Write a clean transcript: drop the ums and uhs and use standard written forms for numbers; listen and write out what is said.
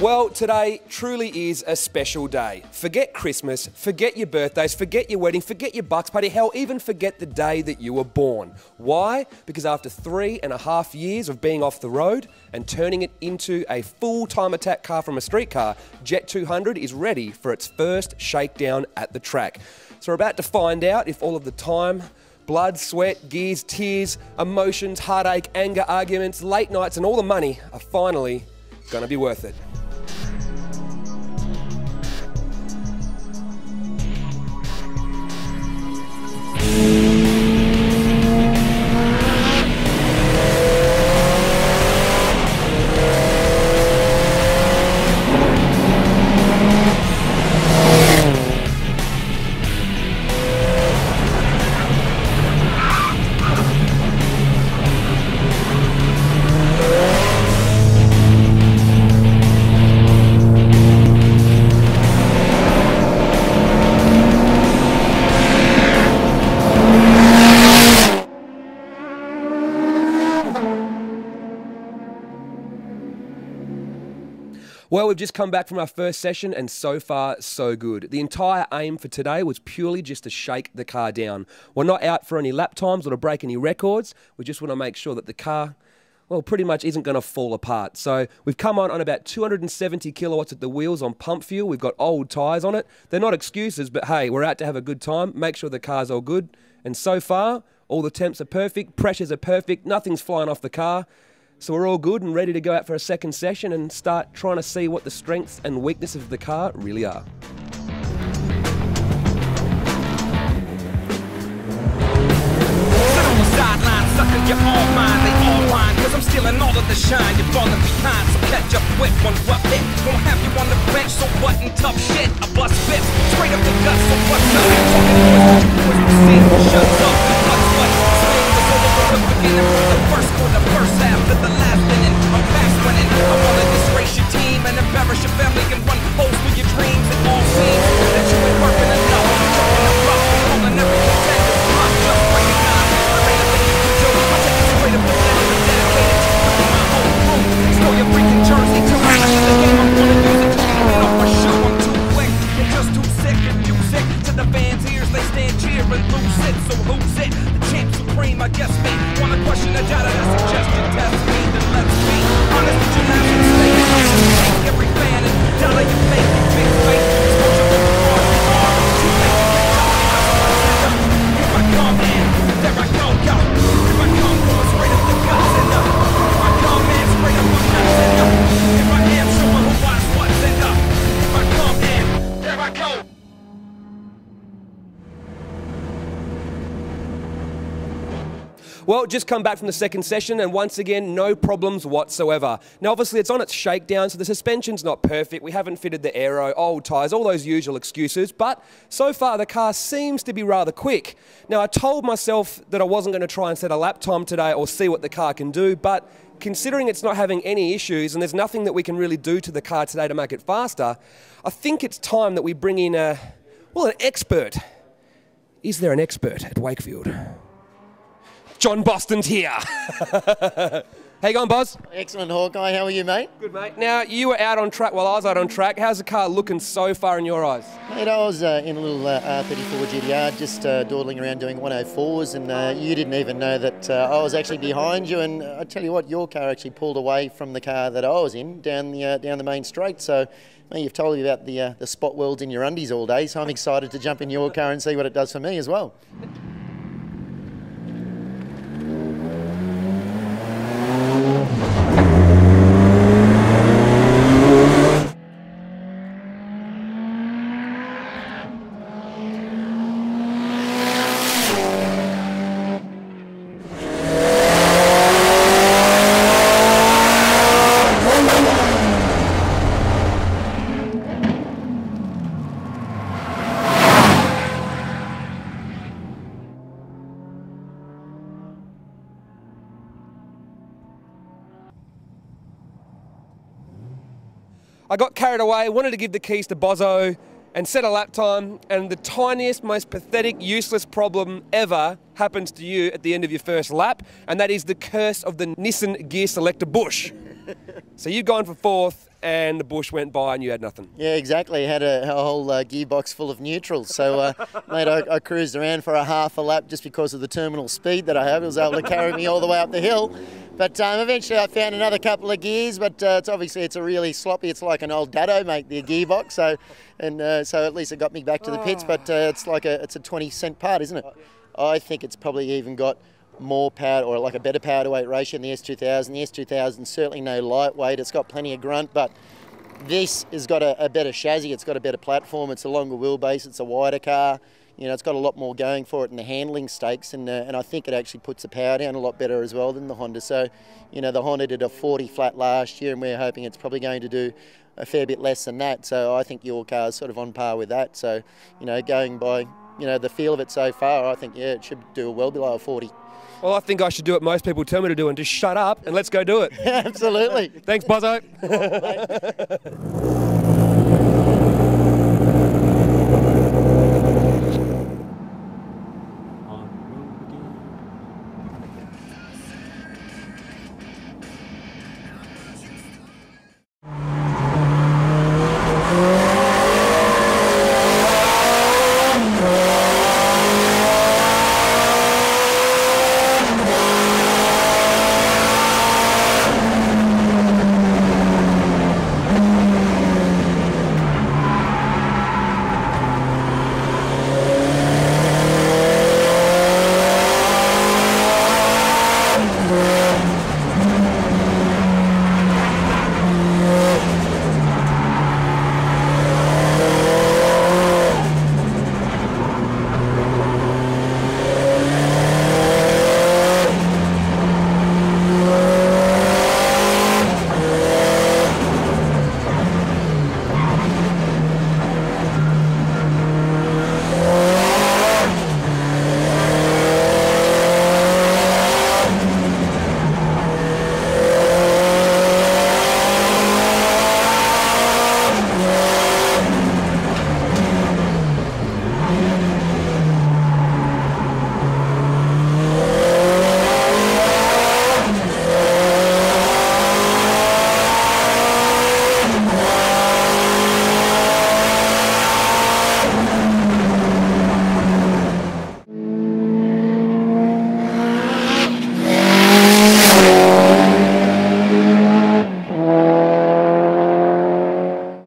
Well, today truly is a special day. Forget Christmas, forget your birthdays, forget your wedding, forget your bucks party, hell, even forget the day that you were born. Why? Because after 3.5 years of being off the road and turning it into a full-time attack car from a street car, JET200 is ready for its first shakedown at the track. So we're about to find out if all of the time, blood, sweat, gears, tears, emotions, heartache, anger, arguments, late nights and all the money are finally going to be worth it. Well, we've just come back from our first session and so far, so good. The entire aim for today was purely just to shake the car down. We're not out for any lap times or to break any records. We just want to make sure that the car, well, pretty much isn't going to fall apart. So we've come on about 270 kilowatts at the wheels on pump fuel. We've got old tyres on it. They're not excuses, but hey, we're out to have a good time. Make sure the car's all good. And so far, all the temps are perfect, pressures are perfect, nothing's flying off the car. So we're all good and ready to go out for a second session and start trying to see what the strengths and weaknesses of the car really are. Sucking your own mind, they all whine, cause I'm stealing all of the shine. You're falling behind, so catch up quick. One rough hit, won't have you on the bench, so what in tough shit? I bust bits, straight up the guts, so what's up? Talking boys, shut up, what's what? Swing was over from the beginning, from the first quarter, first half to the last inning. I'm fast winning, I wanna disgrace your team and embarrass your family and run holes for your dreams. It all seems that you ain't working enough. I'm choking the rough, calling every contender bluff, just breaking down. Straight up the letter, dedicated to my whole crew. Stole your freaking jersey, too much of the game. I'm gonna use it. You know for sure I'm too quick. You're just too sick and music to the fans' ears. They stand cheer and lose it. So who's it? The champ supreme, I guess me. Wanna question the data that suggestion test me? Then let's be honest with your last mistake. Take every fan and dollar your fake, big fake. Exposure with the fraud, you are. Too late to get out. Here I come in, there I go, yo. Here I come, going straight up the guts and up. Here I come, man, straight up my nuts and up. If I am showing who wants what's and up. If I come in, there I go. Well, just come back from the second session and once again, no problems whatsoever. Now, obviously it's on its shakedown, so the suspension's not perfect. We haven't fitted the aero, old tyres, all those usual excuses, but so far the car seems to be rather quick. Now, I told myself that I wasn't going to try and set a lap time today or see what the car can do, but considering it's not having any issues and there's nothing that we can really do to the car today to make it faster, I think it's time that we bring in an expert. Is there an expert at Wakefield? John Boston's here. How you going, Boz? Excellent, Hawkeye. How are you, mate? Good, mate. Now, you were out on track while I was out on track. How's the car looking so far in your eyes? Mate, I was in a little R34 GTR, just dawdling around doing 104s, and you didn't even know that I was actually behind you. And I tell you what, your car actually pulled away from the car that I was in down the main straight. So, mate, you've told me about the spot welds in your undies all day, so I'm excited to jump in your car and see what it does for me as well. I got carried away, wanted to give the keys to Bozo and set a lap time, and the tiniest, most pathetic, useless problem ever happens to you at the end of your first lap, and that is the curse of the Nissan gear selector bush. So you've gone for fourth, and the bush went by, and you had nothing. Yeah, exactly. Had a whole gearbox full of neutrals. So, mate, I cruised around for a half a lap just because of the terminal speed that I have. It was able to carry me all the way up the hill. But eventually I found another couple of gears, but it's a really sloppy, it's like an old Dado, mate, the gearbox. So at least it got me back to the pits, but it's a 20-cent part, isn't it? I think it's probably even got more power, or like a better power to weight ratio than the S2000. The S2000 certainly no lightweight. It's got plenty of grunt, but this has got a better chassis. It's got a better platform. It's a longer wheelbase. It's a wider car. You know, it's got a lot more going for it in the handling stakes, and I think it actually puts the power down a lot better as well than the Honda. So, you know, the Honda did a 40 flat last year, and we're hoping it's probably going to do a fair bit less than that. So I think your car is sort of on par with that. So, you know, going by, you know, the feel of it so far, I think, yeah, it should do well below a 40. Well, I think I should do what most people tell me to do and just shut up and let's go do it. Absolutely. Thanks, Bozzo.